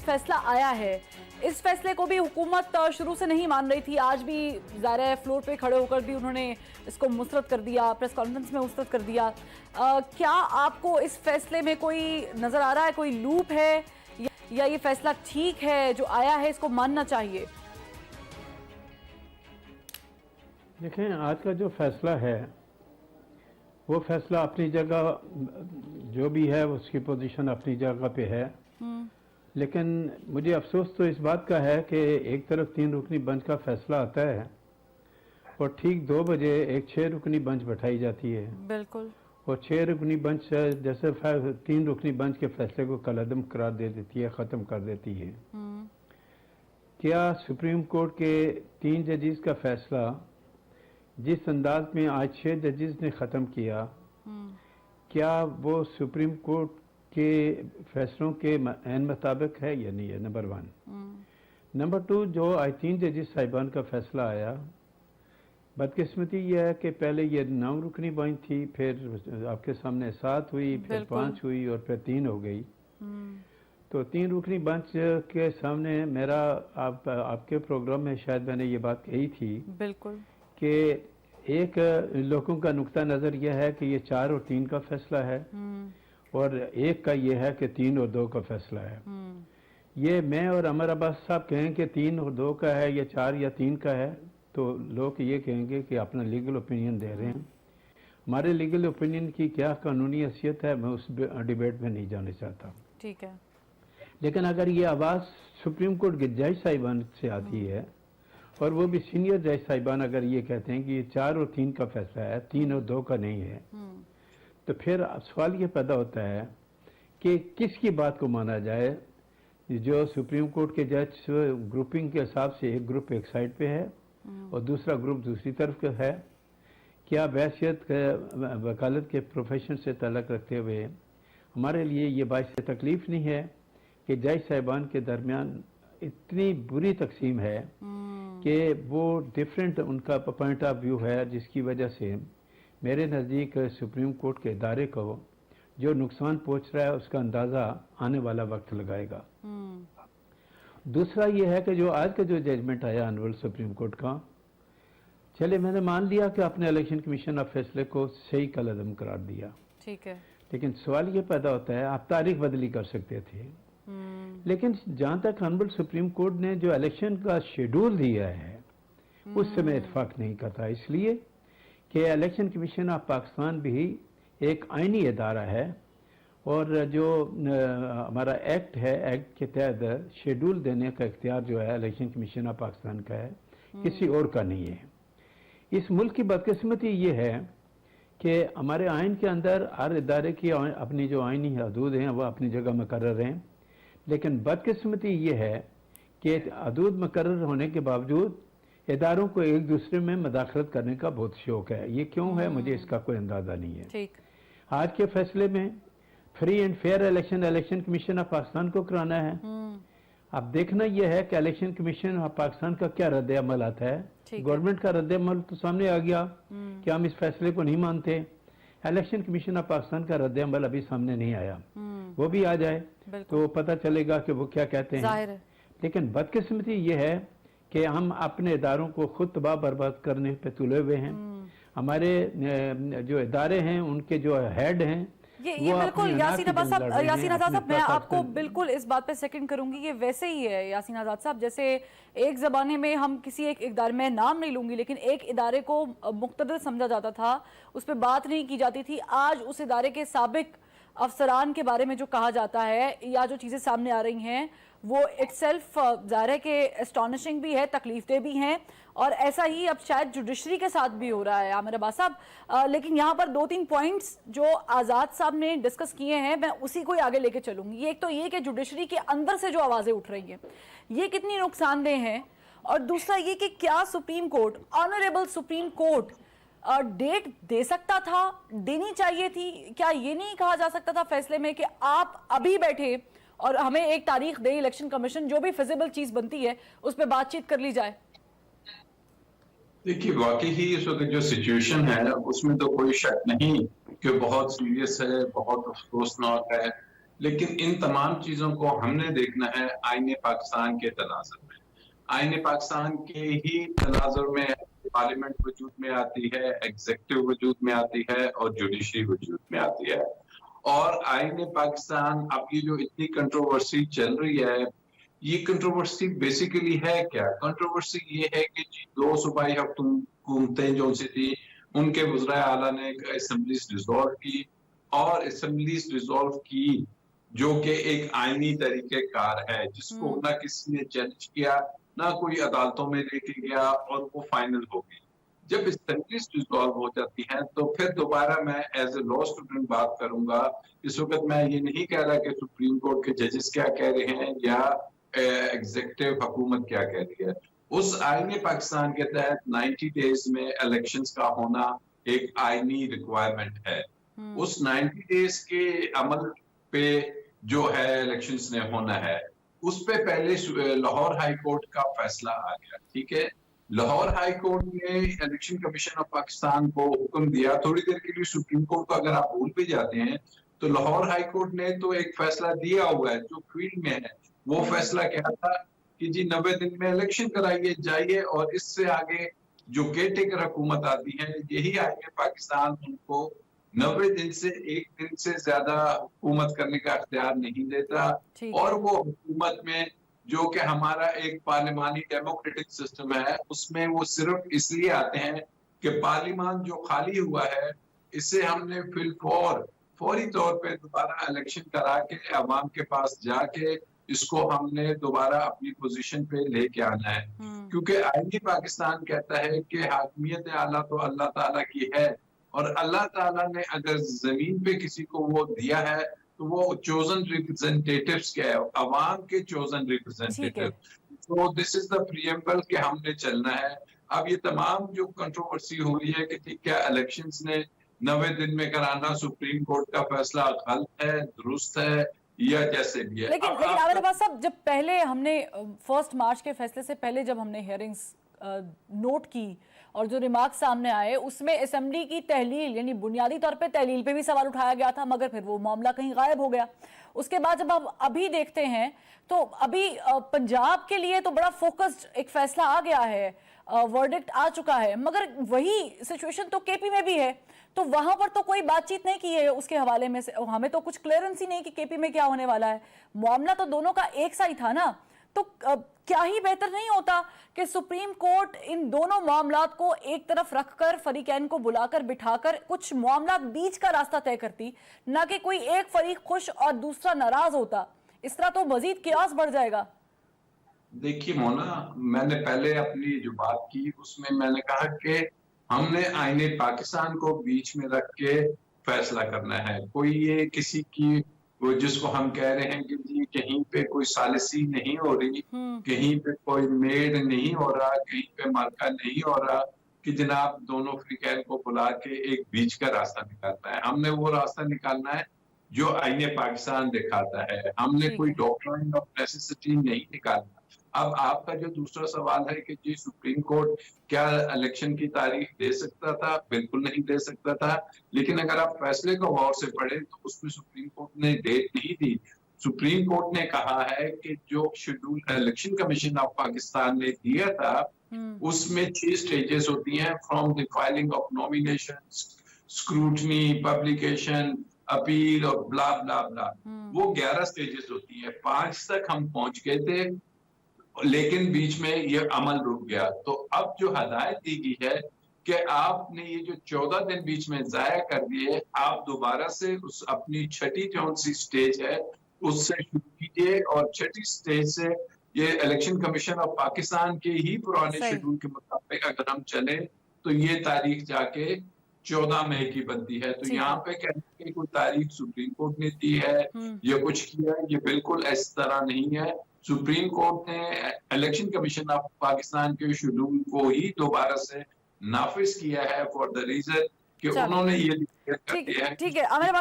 فیصلہ آیا ہے اس فیصلے کو بھی حکومت شروع سے نہیں مان رہی تھی، آج بھی ظاہر ہے فلور پہ کھڑے ہو کر بھی انہوں نے اس کو مسترد کر دیا، پریس کانفرنس میں مسترد کر دیا. کیا آپ کو اس فیصلے میں کوئی نظر آ رہا ہے، کوئی لوپ ہے یا یہ فیصلہ ٹھیک ہے جو آیا ہے اس کو ماننا چاہیے؟ دیکھیں آج کا جو فیصلہ ہے وہ فیصلہ اپنی جگہ جو بھی ہے اس کی پوزیشن اپنی جگہ پہ ہے، لیکن مجھے افسوس تو اس بات کا ہے کہ ایک طرف 3 رکنی بنچ کا فیصلہ آتا ہے اور ٹھیک 2 بجے ایک 6 رکنی بنچ بٹھائی جاتی ہے. بالکل. اور 6 رکنی بنچ جیسے 3 رکنی بنچ کے فیصلے کو کالعدم قرار دے دیتی ہے، ختم کر دیتی ہے. کیا سپریم کورٹ کے 3 ججز کا فیصلہ جس انداز میں آج 6 ججز نے ختم کیا، کیا وہ سپریم کورٹ کے فیصلوں کے عین مطابق ہے یا نہیں ہے؟ نمبر 1. نمبر 2، جو آج 3 ججز صاحبان کا فیصلہ آیا، بدقسمتی یہ ہے کہ پہلے یہ 9 رکنی بنچ تھی، پھر آپ کے سامنے 7 ہوئی، پھر 5 ہوئی اور پھر 3 ہو گئی. تو 3 رکنی بنچ کے سامنے میرا آپ کے پروگرام میں شاید میں نے یہ بات کہی تھی بالکل کہ ایک لوگوں کا نقطہ نظر یہ ہے کہ یہ 4 اور 3 کا فیصلہ ہے، اور ایک کا یہ ہے کہ 3 اور 2 کا فیصلہ ہے. یہ میں اور عمر عباس صاحب کہیں کہ 3 اور 2 کا ہے یا 4 یا 3 کا ہے تو لوگ یہ کہیں گے کہ اپنا لیگل اوپینین دے رہے ہیں. ہمارے لیگل اوپینین کی کیا قانونی حیثیت ہے میں اس ڈیبیٹ میں نہیں جانا چاہتا. ٹھیک ہے. لیکن اگر یہ آواز سپریم کورٹ کے جج صاحبان سے آتی ہے اور وہ بھی سینئر جج صاحبان اگر یہ کہتے ہیں کہ یہ 4 اور 3 کا فیصلہ ہے، 3 اور 2 کا نہیں ہے، تو پھر سوال یہ پیدا ہوتا ہے کہ کس کی بات کو مانا جائے. جو سپریم کورٹ کے جج گروپنگ کے حساب سے ایک گروپ ایک سائڈ پہ ہے اور دوسرا گروپ دوسری طرف ہے. کیا بحیثیت وکالت کے پروفیشن سے تعلق رکھتے ہوئے ہمارے لیے یہ باعث تکلیف نہیں ہے کہ جج صاحبان کے درمیان اتنی بری تقسیم ہے کہ وہ ڈیفرنٹ ان کا پوائنٹ آف ویو ہے، جس کی وجہ سے میرے نزدیک سپریم کورٹ کے ادارے کو جو نقصان پہنچ رہا ہے اس کا اندازہ آنے والا وقت لگائے گا. دوسرا یہ ہے کہ جو آج کا جو ججمنٹ آیا آنریبل سپریم کورٹ کا، چلے میں نے مان لیا کہ اپنے الیکشن کمیشن آف فیصلے کو صحیح کالعدم قرار دیا، ٹھیک ہے، لیکن سوال یہ پیدا ہوتا ہے آپ تاریخ بدلی کر سکتے تھے. لیکن جہاں تک آنریبل سپریم کورٹ نے جو الیکشن کا شیڈول دیا ہے اس سے میں اتفاق نہیں کرتا، اس لیے کہ الیکشن کمیشن آف پاکستان بھی ایک آئینی ادارہ ہے اور جو ہمارا ایکٹ ہے، ایکٹ کے تحت شیڈول دینے کا اختیار جو ہے الیکشن کمیشن آف پاکستان کا ہے، کسی اور کا نہیں ہے. اس ملک کی بدقسمتی یہ ہے کہ ہمارے آئین کے اندر ہر ادارے کی اپنی جو آئینی حدود ہیں وہ اپنی جگہ مقرر ہیں، لیکن بدقسمتی یہ ہے کہ حدود مقرر ہونے کے باوجود اداروں کو ایک دوسرے میں مداخلت کرنے کا بہت شوق ہے. یہ کیوں ہے مجھے اس کا کوئی اندازہ نہیں ہے. آج کے فیصلے میں free and fair election commission of Pakistan کو کرانا ہے. اب دیکھنا یہ ہے کہ الیکشن کمیشن آف پاکستان کا کیا رد عمل آتا ہے. گورنمنٹ کا رد عمل تو سامنے آ گیا کہ ہم اس فیصلے کو نہیں مانتے. الیکشن کمیشن آف پاکستان کا رد عمل ابھی سامنے نہیں آیا، وہ بھی آ جائے تو پتہ چلے گا کہ وہ کیا کہتے ہیں. لیکن بدقسمتی یہ ہے کہ ہم اپنے اداروں کو خود تباہ برباد کرنے پہ تلے ہوئے ہیں. ہمارے جو ادارے ہیں ان کے جو ہیڈ ہیں یہ بالکل یاسین آزاد صاحب میں آپ کو بالکل اس بات پہ سیکنڈ کروں گی. یہ ویسے ہی ہے یاسین آزاد صاحب جیسے ایک زمانے میں ہم کسی ایک ادارے میں نام نہیں لوں گی لیکن ایک ادارے کو مقتدر سمجھا جاتا تھا، اس پہ بات نہیں کی جاتی تھی. آج اس ادارے کے سابق افسران کے بارے میں جو کہا جاتا ہے یا جو چیزیں سامنے آ رہی ہیں وہ اٹ سیلف ظاہر ہے کہ اسٹانشنگ بھی ہے، تکلیف دہ بھی ہیں، اور ایسا ہی اب شاید جوڈیشری کے ساتھ بھی ہو رہا ہے عامر عباس صاحب. لیکن یہاں پر 2-3 پوائنٹس جو آزاد صاحب نے ڈسکس کیے ہیں میں اسی کو آگے لے کے چلوں گی. ایک تو یہ کہ جوڈیشری کے اندر سے جو آوازیں اٹھ رہی ہیں یہ کتنی نقصان دہ ہیں، اور دوسرا یہ کہ کیا supreme court, honourable supreme court date دے سکتا تھا، دینی چاہیے تھی؟ کیا یہ نہیں کہا جا سکتا تھا فیصلے میں کہ آپ ابھی بیٹھے اور ہمیں ایک تاریخ دے، الیکشن کمیشن جو بھی فیزیبل چیز بنتی ہے اس پہ بات چیت کر لی جائے؟ دیکھیے واقعی ہی اس وقت جو سچویشن ہے اس میں تو کوئی شک نہیں کہ بہت سیریس ہے، بہت افسوسناک ہے. لیکن ان تمام چیزوں کو ہم نے دیکھنا ہے آئین پاکستان کے تناظر میں. آئین پاکستان کے ہی تناظر میں پارلیمنٹ وجود میں آتی ہے, ایگزیکٹو وجود میں آتی ہے, اور جوڈیشری وجود میں آتی ہے. اور آئین پاکستان اب یہ جو اتنی کنٹروورسی چل رہی ہے, یہ کنٹروورسی بیسیکلی ہے کیا؟ کنٹروورسی یہ ہے کہ جی 2 صوبائی حکومتیں جو سی تھی ان کے وزرائے اعلیٰ نے اسمبلیز ڈیزالو کی, اور اسمبلیز ڈیزالو کی جو کہ ایک آئینی طریقہ کار ہے جس کو نہ کسی نے چیلنج کیا, نہ کوئی عدالتوں میں لے کے گیا, اور وہ فائنل ہو گئی. جب اسمبلیز ڈیزالو ہو جاتی ہیں تو پھر دوبارہ میں ایز اے لا اسٹوڈنٹ بات کروں گا. اس وقت میں یہ نہیں کہہ رہا کہ سپریم کورٹ کے ججز کیا کہہ رہے ہیں یا ایگزیکٹو حکومت کیا کہہ رہی ہے. اس آئین پاکستان کے تحت 90 ڈیز میں الیکشنز کا ہونا ایک آئینی ریکوائرمنٹ ہے. اس 90 ڈیز کے عمل پہ جو ہے الیکشنز نے ہونا ہے, اس پہ پہلے لاہور ہائی کورٹ کا فیصلہ آ گیا. ٹھیک ہے, لاہور ہائی کورٹ نے الیکشن کمیشن آف پاکستان کو حکم دیا. تھوڑی دیر کے لیے سپریم کورٹ کو اگر آپ بھول بھی جاتے ہیں تو لاہور ہائی کورٹ نے تو ایک فیصلہ دیا ہوا ہے جو فیلڈ میں ہے. وہ فیصلہ کیا تھا کہ جی 90 دن میں الیکشن کرائیے جائیے, اور اس سے آگے جو کیئر ٹیکر حکومت آتی ہے یہی آئین پاکستان ان کو 90 دن سے 1 دن سے زیادہ حکومت کرنے کا اختیار نہیں دیتا. اور وہ حکومت میں جو کہ ہمارا ایک پارلیمانی ڈیموکریٹک سسٹم ہے, اس میں وہ صرف اس لیے آتے ہیں کہ پارلیمان جو خالی ہوا ہے اسے ہم نے فوری طور پہ دوبارہ الیکشن کرا کے عوام کے پاس جا کے اس کو ہم نے دوبارہ اپنی پوزیشن پہ لے کے آنا ہے. کیونکہ آئین پاکستان کہتا ہے کہ حاکمیت اعلیٰ تو اللہ تعالیٰ کی ہے, اور اللہ تعالیٰ نے اگر زمین پہ کسی کو وہ دیا ہے تو وہ چوزن ریپرزنٹیٹیوز کے عوام کے چوزن ریپرزنٹیٹیو. تو دس از دا پریمبل کہ ہم نے چلنا ہے. اب یہ تمام جو کنٹروورسی ہو رہی ہے کہ کیا الیکشنز نے 90 دن میں کرانا سپریم کورٹ کا فیصلہ غلط ہے, درست ہے, یا جیسے بھی ہے. لیکن عامر عباس صاحب, جب پہلے ہم نے 1 مارچ کے فیصلے سے پہلے جب ہم نے ہیئرنگز نوٹ کی اور جو ریمارک سامنے آئے اس میں اسمبلی کی تحلیل یعنی بنیادی طور پہ تحلیل پہ بھی سوال اٹھایا گیا تھا, مگر پھر وہ معاملہ کہیں غائب ہو گیا. اس کے بعد جب ہم ابھی دیکھتے ہیں تو ابھی پنجاب کے لیے تو بڑا فوکسڈ ایک فیصلہ آ گیا ہے, ورڈکٹ آ چکا ہے, مگر وہی سچویشن تو کے پی میں بھی ہے. تو وہاں پر تو کوئی بات چیت نہیں کی ہے اس کے حوالے میں سے, ہمیں تو کچھ کلیئرنس ہی نہیں کہ کے پی میں کیا ہونے والا ہے. معاملہ تو دونوں کا ایک سا ہی تھا نا. تو کیا ہی بہتر نہیں ہوتا کہ سپریم کورٹ ان دونوں معاملات کو ایک طرف رکھ کر فریقین کو بلا کر بٹھا کر کچھ معاملات بیچ کا راستہ طے کرتی, نہ کہ کوئی ایک فریق خوش اور دوسرا ناراض ہوتا. اس طرح تو مزید کیاس بڑھ جائے گا. دیکھیے مونا, میں نے پہلے اپنی جو بات کی اس میں میں نے کہا کہ ہم نے آئین پاکستان کو بیچ میں رکھ کے فیصلہ کرنا ہے. کوئی یہ کسی کی جس کو ہم کہہ رہے ہیں کہ جی کہیں پہ کوئی ثالثی نہیں ہو رہی, کہیں پہ کوئی میڈ نہیں ہو رہا, کہیں پہ مارکا نہیں ہو رہا, کہ جناب دونوں فریقین کو بلا کے ایک بیچ کا راستہ نکالنا ہے. ہم نے وہ راستہ نکالنا ہے جو آئین پاکستان دکھاتا ہے. ہم نے کوئی ڈاکٹرائن آف نیسیسٹی نہیں نکالنا. اب آپ کا جو دوسرا سوال ہے کہ جی سپریم کورٹ کیا الیکشن کی تاریخ دے سکتا تھا؟ بالکل نہیں دے سکتا تھا. لیکن اگر آپ فیصلے کو غور سے پڑھیں تو اس میں سپریم کورٹ نے ڈیٹ نہیں دی. سپریم کورٹ نے کہا ہے کہ جو schedule election commission of Pakistan نے دیا تھا اس میں 6 سٹیجز ہوتی ہیں, from the filing of nomination, scrutiny, publication, appeal اور بلا بلا بلا. وہ 11 سٹیجز ہوتی ہیں. 5 تک ہم پہنچ گئے تھے لیکن بیچ میں یہ عمل رک گیا. تو اب جو ہدایت دی گئی ہے کہ آپ نے یہ جو 14 دن بیچ میں ضائع کر دیے, آپ دوبارہ سے اس اپنی 6ٹھی جون سی سٹیج ہے اس سے شروع کیجئے, اور 6ٹھی سٹیج سے یہ الیکشن کمیشن آف پاکستان کے ہی پرانے شیڈول کے مطابق اگر ہم چلیں تو یہ تاریخ جا کے 14 مئی کی بنتی ہے. تو یہاں پہ کہنے کی کوئی تاریخ سپریم کورٹ نے دی ہے یا کچھ کیا, یہ بالکل اس طرح نہیں ہے. سپریم کورٹ نے الیکشن کمیشن آف پاکستان کے شیڈول کو ہی دوبارہ سے نافذ کیا ہے فار دا ریزن کہ انہوں نے یہ ٹھیک ہے.